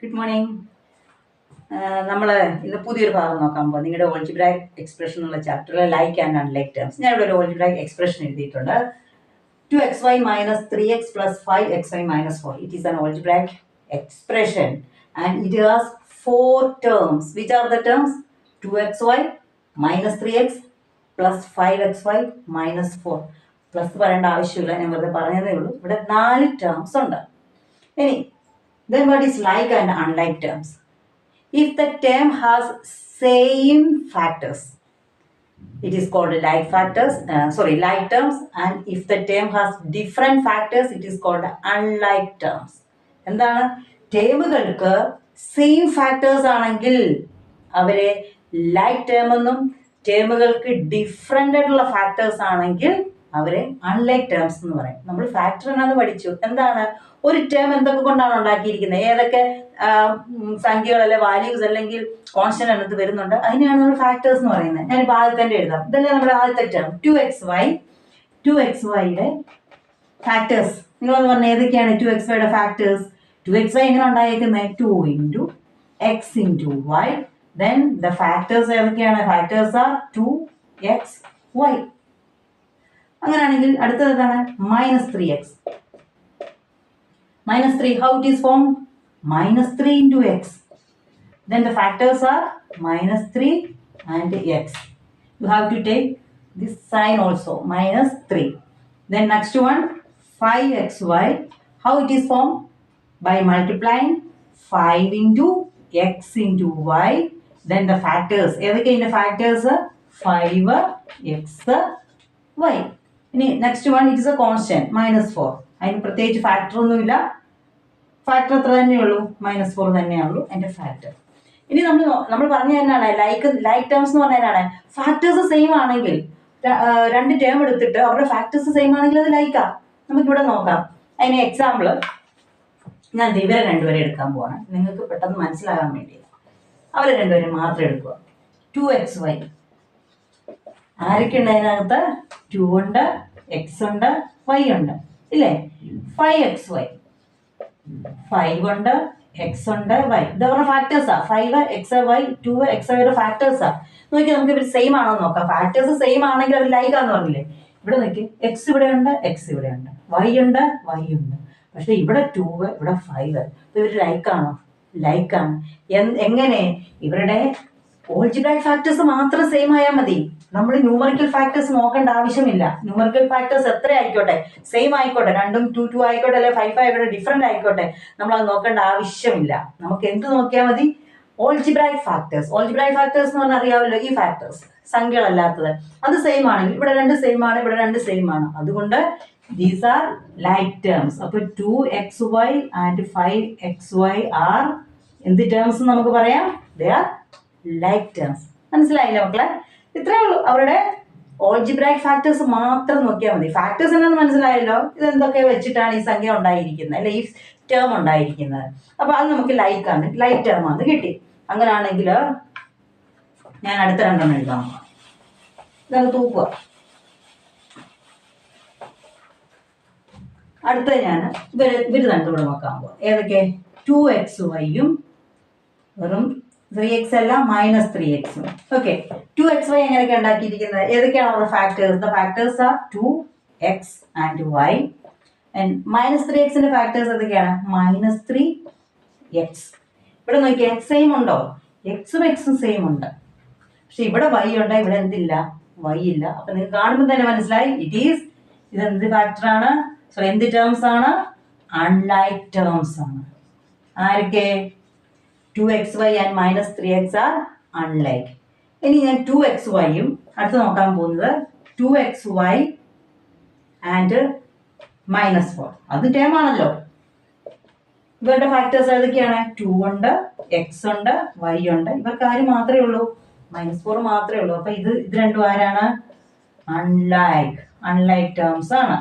Good morning. നമ്മൾ ഇന്ന് പുതിയൊരു ഭാഗം നോക്കാൻ പോകും. നിങ്ങളുടെ ഓൾജിബ്രാക് എക്സ്പ്രഷൻ എന്നുള്ള ചാപ്റ്ററിൽ ലൈക്ക് ആൻഡ് അൺലൈക്ക് ടേംസ്. ഞാൻ ഇവിടെ ഒരു ഓൾജിബ്രാക് എക്സ്പ്രഷൻ എഴുതിയിട്ടുണ്ട്. 2xy minus 3x plus 5xy minus 4. It is an algebraic expression and it has 4 terms. Which are the terms? 2xy minus 3x plus 5xy minus 4. Plus പറയേണ്ട ആവശ്യമില്ല, ഞാൻ വെറുതെ പറഞ്ഞതേ ഉള്ളൂ. ഇവിടെ 4 ടേംസ് ഉണ്ട്. ഇനി then what is like and unlike terms? If the term has same factors, it is called like factors, like terms, and if the term has different factors, it is called unlike terms. എന്താണ്? ടേമുകൾക്ക് same factors ആണെങ്കിൽ അവരെ like term എന്നും, ടേമുകൾക്ക് different ആയിട്ടുള്ള factors ആണെങ്കിൽ അവരെ unlike terms എന്ന് പറയും. നമ്മൾ ഫാക്ടർ എന്നാന്ന് പഠിച്ചു. എന്താണ് ഒരു ടേം എന്തൊക്കെ കൊണ്ടാണ് ഉണ്ടാക്കിയിരിക്കുന്നത്, ഏതൊക്കെ സംഖ്യകൾ അല്ലെ വാല്യൂസ് അല്ലെങ്കിൽ കോൺസ്റ്റന്റ് അതിനകത്ത് വരുന്നുണ്ട്, അതിനെയാണ് നമ്മൾ ഫാക്ടേഴ്സ് എന്ന് പറയുന്നത്. ഞാനിപ്പോൾ ആദ്യത്തെ എഴുതാം. ഇതല്ലേ നമ്മുടെ ആദ്യത്തെ ടേം 2xyയുടെ ഫാക്ടേഴ്സ്. നിങ്ങളൊന്ന് പറഞ്ഞാൽ ഏതൊക്കെയാണ് 2xyയുടെ ഫാക്ടേഴ്സ്? 2xy എങ്ങനെ ഉണ്ടായിരിക്കുന്നത്? 2 into x into y. Then the factors ഏതൊക്കെയാണ്? Factors R 2xy. അങ്ങനെയാണെങ്കിൽ അടുത്തത് എന്താണ്? -3x. -3, how it is formed? -3 into x. Then the factors are -3 and x. You have to take this sign also, -3. Then next one, 5xy. How it is formed? By multiplying 5 into x into y. Then the factors, ഏതൊക്കെ ഇതിന്റെ factors? 5x y. ഇനി next one, it is A constant -4. അതിന് പ്രത്യേകിച്ച് factor ഒന്നുമില്ല. Factor എത്ര തന്നെയുള്ളൂ? -4 തന്നെയുള്ളൂ അതിന്റെ ഫാക്ടർ. ഇനി നമ്മൾ പറഞ്ഞ തന്നെയാണ് ലൈക്ക് ടേംസ് എന്ന് പറഞ്ഞാലാണ് ഫാക്ടേഴ്സ് സെയിം ആണെങ്കിൽ, രണ്ട് ടേം എടുത്തിട്ട് അവരുടെ ഫാക്ടേഴ്സ് സെയിം ആണെങ്കിൽ അത് ലൈക്കാ. നമുക്കിവിടെ നോക്കാം. അതിന് എക്സാമ്പിൾ ഞാൻ ഇവരെ രണ്ടുപേരെ എടുക്കാൻ പോവാണ്, നിങ്ങൾക്ക് പെട്ടെന്ന് മനസ്സിലാകാൻ വേണ്ടി. അവരെ രണ്ടുപേരും മാത്രം എടുക്കുക. 2xy. ആരൊക്കെ ഉണ്ട് അതിനകത്ത്? 2 ഉണ്ട്, x ഉണ്ട്, y ഉണ്ട്, ഇല്ലേ? 5xy. 5 ഉണ്ട്, x ഉണ്ട്, y. ഇതവരുടെ ഫാക്ടേഴ്സാ. 5xy 2xyയുടെ ഫാക്ടേഴ്സാ. നോക്കി നമുക്ക് ഇവർ സെയിം ആണോ നോക്കാം. ഫാക്ടേഴ്സ് സെയിം ആണെങ്കിൽ അവർ ലൈക്ക് ആണെന്ന് പറഞ്ഞില്ലേ? ഇവിടെ നോക്കി, x ഇവിടെ ഉണ്ട്, x ഇവിടെ ഉണ്ട്, y ഉണ്ട്, y ഉണ്ട്. പക്ഷെ ഇവിടെ 2, ഇവിടെ 5. അപ്പൊ ഇവർ ലൈക്കാണോ? ലൈക്കാണ്. എങ്ങനെ? ഇവരുടെ ഓൾജിബ്രാക് ഫാക്ടേഴ്സ് മാത്രം സെയിം ആയാൽ മതി. നമ്മൾ ന്യൂമറിക്കൽ ഫാക്ടേഴ്സ് നോക്കേണ്ട ആവശ്യമില്ല. ന്യൂമറിക്കൽ ഫാക്ടേഴ്സ് എത്ര ആയിക്കോട്ടെ, സെയിം ആയിക്കോട്ടെ, 2 2 ആയിക്കോട്ടെ, അല്ലെ 5 ആയിക്കോട്ടെ, ഡിഫറെന്റ് ആയിക്കോട്ടെ, നമ്മൾ അത് നോക്കേണ്ട ആവശ്യമില്ല. നമുക്ക് എന്ത് നോക്കിയാൽ മതി? Algebraic factors. ഓൾജിബ്രാക് ഫാക്ടേഴ്സ് എന്ന് പറഞ്ഞാൽ അറിയാമല്ലോ, ഈ ഫാക്ടേഴ്സ് സംഖ്യകളല്ലാത്തത്. അത് സെയിം ആണെങ്കിൽ ഇവിടെ 2 സെയിം ആണ്, ഇവിടെ 2 സെയിം ആണ്. അതുകൊണ്ട് ദീസ് ആർ ലൈക്ക് ടേംസ്. അപ്പൊ 2xy ആൻഡ് 5xy ആർ എന്ത് ടേംസ് നമുക്ക് പറയാം? They are like terms. മനസ്സിലായില്ലേ മക്കളെ? ഇത്രയേ ഉള്ളൂ. അവരുടെ ഓൾജിബ്രാക് ഫാക്ടേഴ്സ് മാത്രം നോക്കിയാൽ മതി. ഫാക്ടേഴ്സ് എന്നാന്ന് മനസ്സിലായല്ലോ. ഇതെന്തൊക്കെ വെച്ചിട്ടാണ് ഈ സംഖ്യ ഉണ്ടായിരിക്കുന്നത്, അല്ലെ ഈ ടേം ഉണ്ടായിരിക്കുന്നത്. അപ്പൊ അത് നമുക്ക് ലൈക്ക് ടേം ആണ് കിട്ടി. അങ്ങനെയാണെങ്കിൽ ഞാൻ അടുത്ത രണ്ടെണ്ണം എഴുതാം. ഇതൊന്ന് തൂക്കുക. അടുത്ത ഞാൻ ഇവര് രണ്ടുകൂടെ നോക്കാൻ പോവാം. ഏതൊക്കെ? 2xyയും വെറും 3x അല്ല, -3x. ഓക്കെ, 2xy എങ്ങനെയൊക്കെ ഉണ്ടാക്കിയിരിക്കുന്നത്? ഏതൊക്കെയാണ് അവരുടെ factors? The factors are 2x and y. And -3xന്റെ ഫാക്ടേഴ്സ് ഏതൊക്കെയാണ്? -3x. ഇവിടെ നോക്കിയാൽ സെയിം ഉണ്ടോ? എക്സും എക്സും സെയിം ഉണ്ട്. പക്ഷെ ഇവിടെ y ഉണ്ട്, ഇവിടെ എന്തില്ല? y ഇല്ല. അപ്പൊ നിങ്ങൾക്ക് കാണുമ്പോൾ തന്നെ മനസ്സിലായി ഇതെന്ത് ഫാക്ടറാണ്? എന്ത് ടേംസ് ആണ്? അൺലൈക്ക് ടേംസ് ആണ്. ആരൊക്കെ? 2xy and -3x are unlike. ഇനി ഞാൻ 2xyയും അടുത്ത് നോക്കാൻ പോകുന്നത് 2xy ആൻഡ് -4. അത് ടേം ആണല്ലോ. ഇവരുടെ ഫാക്ടേഴ്സ് ഏതൊക്കെയാണ്? 2 ഉണ്ട്, x ഉണ്ട്, y ഉണ്ട്. ഇവർക്ക് ആര് മാത്രമേ ഉള്ളൂ? -4 മാത്രമേ ഉള്ളൂ. അപ്പൊ ഇത് രണ്ടും ആരാണ്? അൺലൈക്ക് ടേംസ് ആണ്.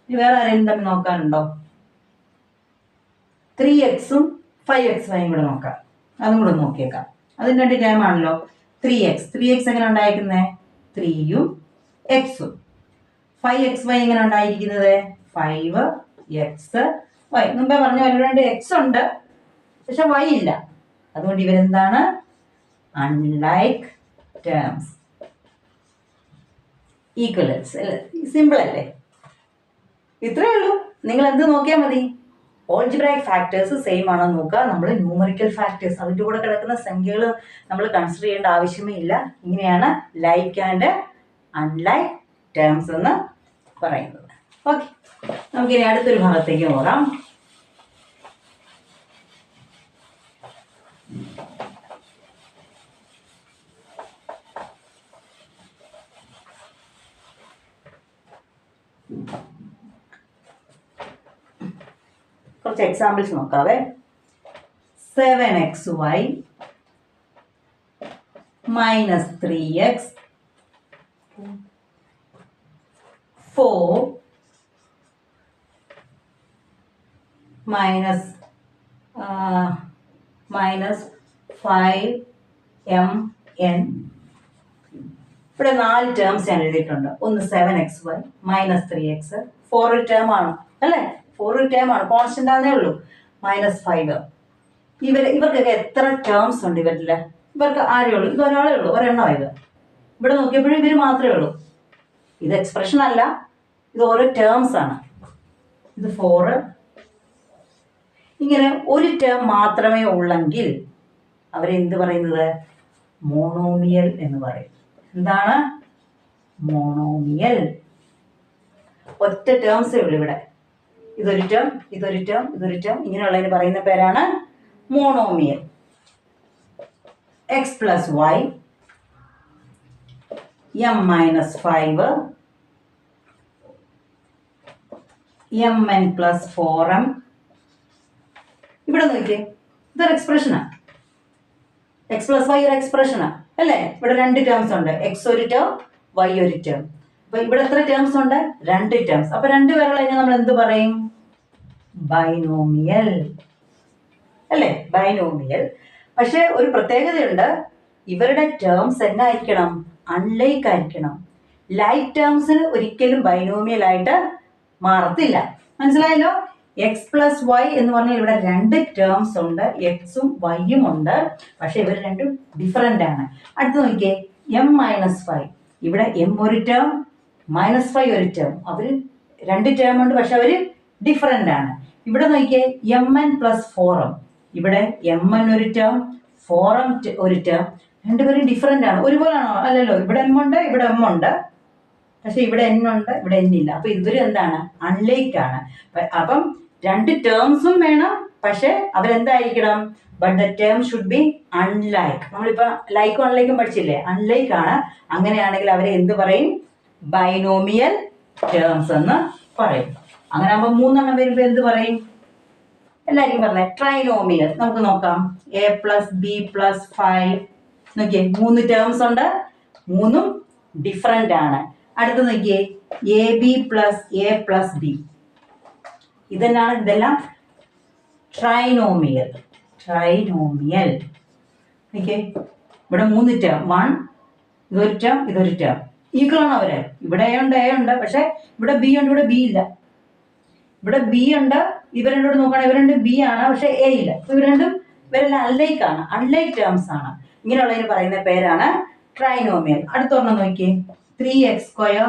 ഇനി വേറെ ആരെങ്കിലും തമ്മിൽ നോക്കാനുണ്ടോ? 3xും 5xyയും കൂടെ നോക്കാം. അതും കൂടെ നോക്കിയേക്കാം. അതിന് രണ്ട് ടൈം ആണല്ലോ. 3x എങ്ങനെ ഉണ്ടായിരിക്കുന്നത്? 3യും എക്സും. 5xy എങ്ങനെ ഉണ്ടായിരിക്കുന്നത്? 5x y. മുമ്പേ പറഞ്ഞ പോലെ 2 x ഉണ്ട്, പക്ഷെ y ഇല്ല. അതുകൊണ്ട് ഇവരെന്താണ്? Unlike terms. ഈക്വലൻസ്. സിമ്പിൾ അല്ലേ? ഇത്രയേ ഉള്ളൂ. നിങ്ങൾ എന്ത് നോക്കിയാൽ മതി? ഓൾജിബ്രായിക് ഫാക്ടേഴ്സ് സെയിം ആണോ നോക്കുക. നമ്മൾ ന്യൂമറിക്കൽ ഫാക്ടേഴ്സ് അതിൻ്റെ കൂടെ കിടക്കുന്ന സംഖ്യകൾ നമ്മൾ കൺസിഡർ ചെയ്യേണ്ട ആവശ്യമേ ഇല്ല. ഇങ്ങനെയാണ് ലൈക്ക് ആൻഡ് അൺലൈക്ക് ടേംസ് എന്ന് പറയുന്നത്. ഓക്കെ, നമുക്കിനി അടുത്തൊരു ഭാഗത്തേക്ക് പോകാം. കുറച്ച് examples നോക്കാവേ. 7xy minus 3x 4 minus 5mn. ഇവിടെ 4 ടേംസ് ഞാൻ എഴുതിയിട്ടുണ്ട്. ഒന്ന് 7xy മൈനസ് 3x, 4 ഒരു ടേം ആണ് അല്ലേ? 4 ഒരു ടേം ആണ്, കോൺസ്റ്റന്റ് ആണേ ഉള്ളൂ. -5. ഇവർക്കൊക്കെ എത്ര ടേംസ് ഉണ്ട് ഇവരിൽ? ഇവർക്ക് ആരേ ഉള്ളൂ? ഇത് ഒരാളേ ഉള്ളൂ, ഒരെണ്ണം. ഇവിടെ നോക്കിയപ്പോഴും ഇവർ മാത്രമേ ഉള്ളൂ. ഇത് എക്സ്പ്രഷൻ അല്ല, ഇത് ഓരോ ടേംസ് ആണ്. ഇത് 4. ഇങ്ങനെ ഒരു ടേം മാത്രമേ ഉള്ളെങ്കിൽ അവരെന്ത് പറയുന്നത്? മോണോമിയൽ എന്ന് പറയും. എന്താണ്? മോണോമിയൽ. ഒറ്റ ടേംസേ ഉള്ളൂ ഇവിടെ. ഇതൊരു ടേം, ഇതൊരു ടേം, ഇതൊരു ടേം, ഇങ്ങനെയുള്ളതിന് പറയുന്ന പേരാണ് monomial. x plus y m minus 5 mn plus 4m. ഇവിടെ നോക്കിയേ, ഇതൊരു എക്സ്പ്രഷനാണ്. എക്സ് പ്ലസ് വൈ ഒരു എക്സ്പ്രഷനാണ് അല്ലേ? ഇവിടെ 2 ടേംസ് ഉണ്ട്. എക്സ് ഒരു ടേം, വൈ ഒരു ടേം. അപ്പൊ ഇവിടെ എത്ര ടേംസ് ഉണ്ട്? 2 ടേംസ്. അപ്പൊ 2 പേരുള്ള നമ്മൾ എന്ത് പറയും? ബൈനോമിയൽ അല്ലേ? ബൈനോമിയൽ. പക്ഷെ ഒരു പ്രത്യേകതയുണ്ട്, ഇവരുടെ ടേംസ് എന്നായിരിക്കണം? അൺലൈക്ക് ആയിരിക്കണം. ലൈക്ക് ടേംസിന് ഒരിക്കലും ബൈനോമിയൽ ആയിട്ട് മാറത്തില്ല. മനസ്സിലായല്ലോ? എക്സ് പ്ലസ് വൈ എന്ന് പറഞ്ഞാൽ ഇവിടെ 2 ടേംസ് ഉണ്ട്, എക്സും വൈയും ഉണ്ട്. പക്ഷെ ഇവർ രണ്ടും ഡിഫറെന്റ് ആണ്. അടുത്ത് നോക്കിയേ, എം മൈനസ് 5. ഇവിടെ എം ഒരു ടേം, -5 ഒരു ടേം. അവർ 2 ടേം ഉണ്ട്, പക്ഷെ അവർ ഡിഫറെന്റ് ആണ്. ഇവിടെ നോക്കിയേ, എം എൻ പ്ലസ് 4m. ഇവിടെ എം എൻ ഒരു ടേം, 4m ഒരു ടേം. രണ്ടുപേരും ഡിഫറെന്റ് ആണ്. ഒരുപോലാണോ? അല്ലല്ലോ. ഇവിടെ എം ഉണ്ട്, ഇവിടെ എം ഉണ്ട്. പക്ഷെ ഇവിടെ എൻ ഉണ്ട്, ഇവിടെ എൻ ഇല്ല. അപ്പൊ ഇവര് എന്താണ്? അൺലൈക്ക് ആണ്. അപ്പം 2 ടേംസും വേണം, പക്ഷെ അവരെന്തായിരിക്കണം? But the term should be unlike. നമ്മളിപ്പോ ലൈക്കും അൺലൈക്കും പഠിച്ചില്ലേ? അൺലൈക്ക് ആണ്. അങ്ങനെയാണെങ്കിൽ അവരെ എന്ത് പറയും? ബൈനോമിയൽ ടേംസ് എന്ന് പറയും. അങ്ങനെ ആകുമ്പോൾ 3 എണ്ണം വരുമ്പോ എന്ത് പറയും? എല്ലാവർക്കും പറഞ്ഞേ, ട്രൈനോമിയൽ. നമുക്ക് നോക്കാം. a plus B plus 5. നോക്കിയേ, 3 ടേംസ് ഉണ്ട്, 3ഉം ഡിഫറെന്റ് ആണ്. അടുത്ത് നോക്കിയേ, A B plus A plus B. ഇതെല്ലാം ട്രൈനോമിയൽ. ട്രൈനോമിയൽ. ഓക്കെ, ഇവിടെ 3 ടേം, 1 ഇതൊരു ടേം, ഇതൊരു ടേം. ഈക്വൽ ആണ് അവര്. ഇവിടെ എ ഉണ്ട്, എ ഉണ്ട്, പക്ഷെ ഇവിടെ ബി ഉണ്ട്, ഇവിടെ ബി ഇല്ല. ഇവിടെ ബി ഉണ്ട്, ഇവർ രണ്ടോട് നോക്കുകയാണെങ്കിൽ ഇവർ രണ്ടും ബി ആണ്, പക്ഷെ എ ഇല്ല. ഇവരെല്ലാം അൺലൈക്ക് ആണ്, അൺലൈക്ക് ടേംസ് ആണ്. ഇങ്ങനെയുള്ളതിന് പറയുന്ന പേരാണ് ട്രൈനോമിയൽ. അടുത്തൊരെണ്ണം നോക്കിയേ, 3x²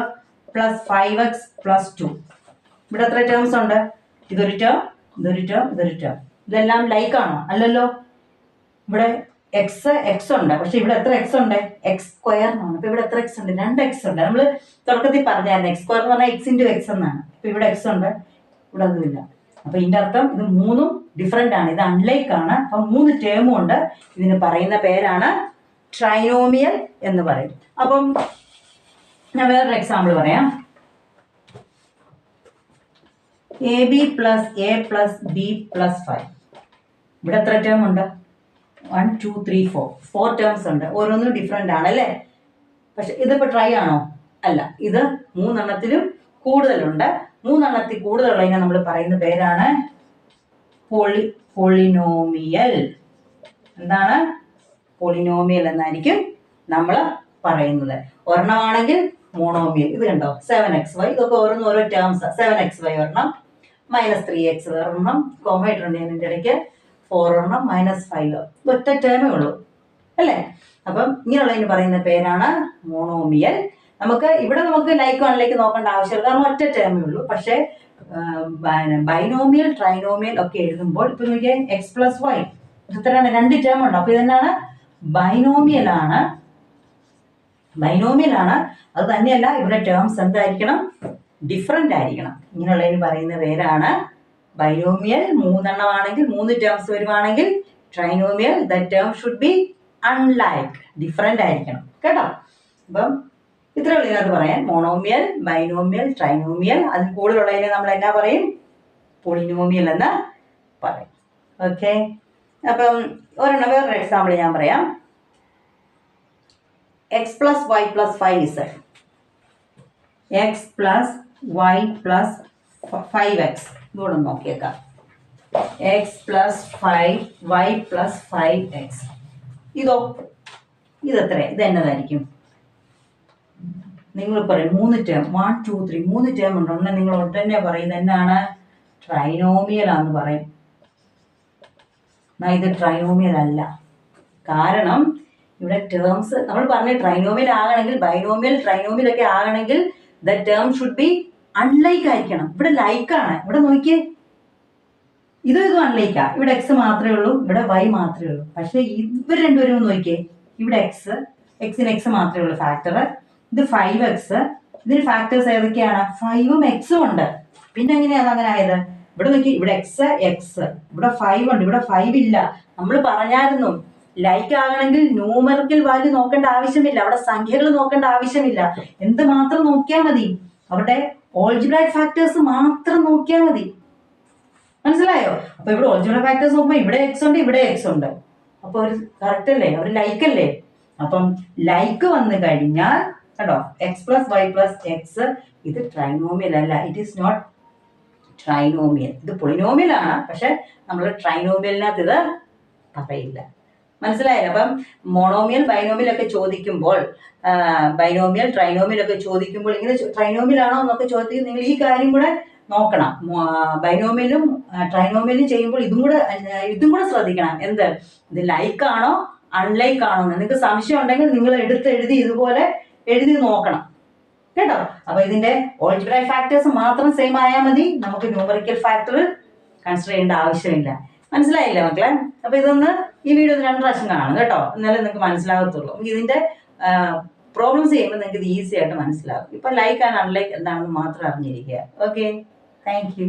പ്ലസ് 5x പ്ലസ് 2. ഇവിടെ എത്ര ടേംസ് ഉണ്ട്? ഇതൊരു ടേം, ഇതൊരു ടേം, ഇതൊരു ടേം. ഇതെല്ലാം ലൈക്ക് ആണോ? അല്ലല്ലോ. ഇവിടെ എക്സ് ഉണ്ട്, പക്ഷെ ഇവിടെ എത്ര എക്സ് ഉണ്ട്? x² എന്നാണ്. അപ്പൊ ഇവിടെ എത്ര എക്സ് ഉണ്ട്? 2 എക്സ് ഉണ്ട്. നമ്മൾ തുടക്കത്തിൽ പറഞ്ഞായിരുന്നു x² എന്ന് പറഞ്ഞാൽ x × x എന്നാണ്. അപ്പൊ ഇവിടെ എക്സ് ഉണ്ട്, ഇവിടെ ഒന്നുമില്ല. അപ്പൊ ഇതിന്റെ അർത്ഥം ഇത് 3ഉം ഡിഫറെന്റ് ആണ്, ഇത് അൺലൈക്ക് ആണ്. അപ്പൊ 3 ടേമും ഉണ്ട്. ഇതിന് പറയുന്ന പേരാണ് ട്രൈനോമിയൽ എന്ന് പറയും. അപ്പം ഞാൻ വേറൊരു എക്സാമ്പിൾ പറയാം. A B plus A plus B plus 5. ഇവിടെ എത്ര ടേം ഉണ്ട്? 1 2 3 4 ടേംസ് ഉണ്ട്. ഓരോന്നും ഡിഫറെന്റ് ആണ് അല്ലേ? പക്ഷെ ഇതിപ്പോ ട്രൈ ആണോ? അല്ല. ഇത് 3 എണ്ണത്തിലും കൂടുതലുണ്ട്. 3 എണ്ണത്തിൽ കൂടുതലുള്ളതിനെ നമ്മൾ പറയുന്ന പേരാണ് പോളിനോമിയൽ. എന്താണ്? പോളിനോമിയൽ എന്നായിരിക്കും നമ്മൾ പറയുന്നത്. ഒരെണ്ണമാണെങ്കിൽ മോണോമിയൽ. ഇത് കണ്ടോ, 7xy. ഇതൊക്കെ ഓരോന്നും ഓരോ ടേംസ്. 7xy ഒരെണ്ണം, -3x ഒരെണ്ണം, കോമ ഇട്ടിട്ടുണ്ട് ഇതിൻ്റെ ഇടയ്ക്ക്, 4 ഒരെണ്ണം -5 ഒറ്റ ടേമേ ഉള്ളൂ അല്ലേ. അപ്പം ഇങ്ങനെയുള്ളതിന് പറയുന്ന പേരാണ് മോണോമിയൽ. നമുക്ക് ലൈക്ക് അൺലൈക്ക് നോക്കേണ്ട ആവശ്യമില്ല, കാരണം ഒറ്റ ടേമേ ഉള്ളൂ. പക്ഷേ ബൈനോമിയൽ ട്രൈനോമിയൽ ഒക്കെ എഴുതുമ്പോൾ ഇപ്പൊ നോക്കിയാൽ x+y ഇത്രയാണ് 2 ടേം ഉണ്ട്. അപ്പൊ ഇതെന്നാണ് ബൈനോമിയൽ ആണ്. അത് തന്നെയല്ല ഇവിടെ ടേംസ് എന്തായിരിക്കണം, ഡിഫറെന്റ് ആയിരിക്കണം. ഇങ്ങനെയുള്ളതിന് പറയുന്ന പേരാണ് ബൈനോമിയൽ. 3 എണ്ണം ആണെങ്കിൽ 3 ടേംസ് വരുവാണെങ്കിൽ trinomial the term should be unlike, different ആയിരിക്കണം കേട്ടോ. അപ്പം ഇത്രയുള്ള ഇതിനകത്ത് പറയാൻ മോണോമിയൽ, ബൈനോമിയൽ, ട്രൈനോമിയൽ. അതിൽ കൂടുതലുള്ളതിനെ നമ്മൾ എന്നാ പറയും, പോളിനോമിയൽ എന്ന് പറയും. ഓക്കെ. അപ്പം വേറൊരു എക്സാമ്പിൾ ഞാൻ പറയാം. x+y+5z, x+y+5x ഇതോടെ നോക്കിയേക്കാം. x+5y+5x ഇതെത്ര, ഇതെന്നതായിരിക്കും? നിങ്ങൾ പറയും 3 ടേം, 1 2 3 3 ടേം ഉണ്ട്. ഒന്ന് നിങ്ങൾ ഉടനെ പറയും എന്നാണ്, ട്രൈനോമിയൽ ആണെന്ന് പറയും. ഇത് ട്രൈനോമിയൽ അല്ല. കാരണം ഇവിടെ ടേംസ് നമ്മൾ പറഞ്ഞ ട്രൈനോമിയൽ ആകണമെങ്കിൽ, ബൈനോമിയൽ ട്രൈനോമിയൽ ഒക്കെ ആകണമെങ്കിൽ the term should be unlike ആയിരിക്കണം. ഇവിടെ ലൈക്കാണ്. ഇവിടെ നോക്കിയേ, ഇതും അൺലൈക്കാ. ഇവിടെ എക്സ് മാത്രമേ ഉള്ളൂ, ഇവിടെ വൈ മാത്രമേ ഉള്ളൂ. പക്ഷെ ഇവർ രണ്ടുപേരും നോക്കിയേ, ഇവിടെ എക്സിന് എക്സ് മാത്രമേ ഉള്ളൂ ഫാക്ടർ. ഇത് 5x. ഇതിന് ഫാക്ടേഴ്സ് ഏതൊക്കെയാണ്? 5ഉം എക്സും ഉണ്ട്. പിന്നെ എങ്ങനെയാണ് അങ്ങനെ ആയത്? ഇവിടെ നോക്കി, ഇവിടെ എക്സ്, ഇവിടെ 5 ഉണ്ട്, ഇവിടെ 5 ഇല്ല. നമ്മൾ പറഞ്ഞായിരുന്നു ലൈക്ക് ആകണമെങ്കിൽ ന്യൂമറിക്കൽ വാല്യൂ നോക്കേണ്ട ആവശ്യമില്ല, അവിടെ സംഖ്യകൾ നോക്കേണ്ട ആവശ്യമില്ല. എന്ത് മാത്രം നോക്കിയാൽ മതി, അവിടെ ഓൾജിബ്രായിക് ഫാക്ടേഴ്സ് മാത്രം നോക്കിയാൽ മതി. മനസ്സിലായോ? അപ്പൊ ഇവിടെ ഓൾജിബ്രായിക് ഫാക്ടേഴ്സ് നോക്കുമ്പോൾ ഇവിടെ എക്സ് ഉണ്ട്, ഇവിടെ എക്സ് ഉണ്ട്. അപ്പൊ ഒരു കറക്റ്റ് അല്ലേ, അവർ ലൈക്ക് അല്ലേ? അപ്പം ലൈക്ക് വന്നു കഴിഞ്ഞാൽ കേട്ടോ, x+y+x ഇത് ട്രൈനോമിയൽ അല്ല, ഇറ്റ് ഈസ് നോട്ട് ട്രൈനോമിയൽ. ഇത് പൊളിനോമിയൽ ആണ്, പക്ഷെ നമ്മൾ ട്രൈനോമിയലിനകത്ത് ഇത് പറയില്ല. മനസ്സിലായില്ല? അപ്പം മോണോമിയൽ, ബൈനോമിയൽ ഒക്കെ ചോദിക്കുമ്പോൾ, ബൈനോമിയൽ ട്രൈനോമിയൽ ഒക്കെ ചോദിക്കുമ്പോൾ ഇങ്ങനെ ട്രൈനോമിയൽ ആണോ എന്നൊക്കെ ചോദിക്കും. നിങ്ങൾ ഈ കാര്യം കൂടെ നോക്കണം. ബൈനോമിയലും ട്രൈനോമിയലും ചെയ്യുമ്പോൾ ഇതും കൂടെ ശ്രദ്ധിക്കണം. എന്ത്, ഇത് ലൈക്ക് ആണോ അൺലൈക്ക് ആണോ എന്ന്. നിങ്ങൾക്ക് സംശയം ഉണ്ടെങ്കിൽ നിങ്ങൾ എഴുതി ഇതുപോലെ എഴുതി നോക്കണം കേട്ടോ. അപ്പൊ ഇതിന്റെ ഓൾജിബ്രായിക് ഫാക്ടേഴ്സ് മാത്രം സെയിം ആയാൽ മതി, നമുക്ക് ന്യൂമറിക്കൽ ഫാക്ടർ കൺസിഡർ ചെയ്യേണ്ട ആവശ്യമില്ല. മനസ്സിലായില്ലേ മക്കളെ? അപ്പൊ ഇതൊന്ന് ഈ വീഡിയോ 2 പ്രാവശ്യം കാണും കേട്ടോ, എന്നാലേ നിങ്ങൾക്ക് മനസ്സിലാകത്തുള്ളൂ. ഇതിന്റെ പ്രോബ്ലംസ് ചെയ്യുമ്പോൾ നിങ്ങൾക്ക് ഇത് ഈസി ആയിട്ട് മനസ്സിലാകും. ഇപ്പൊ ലൈക്ക് ആൻഡ് അൺലൈക്ക് എന്താണെന്ന് മാത്രം അറിഞ്ഞിരിക്കുക. Okay, thank you.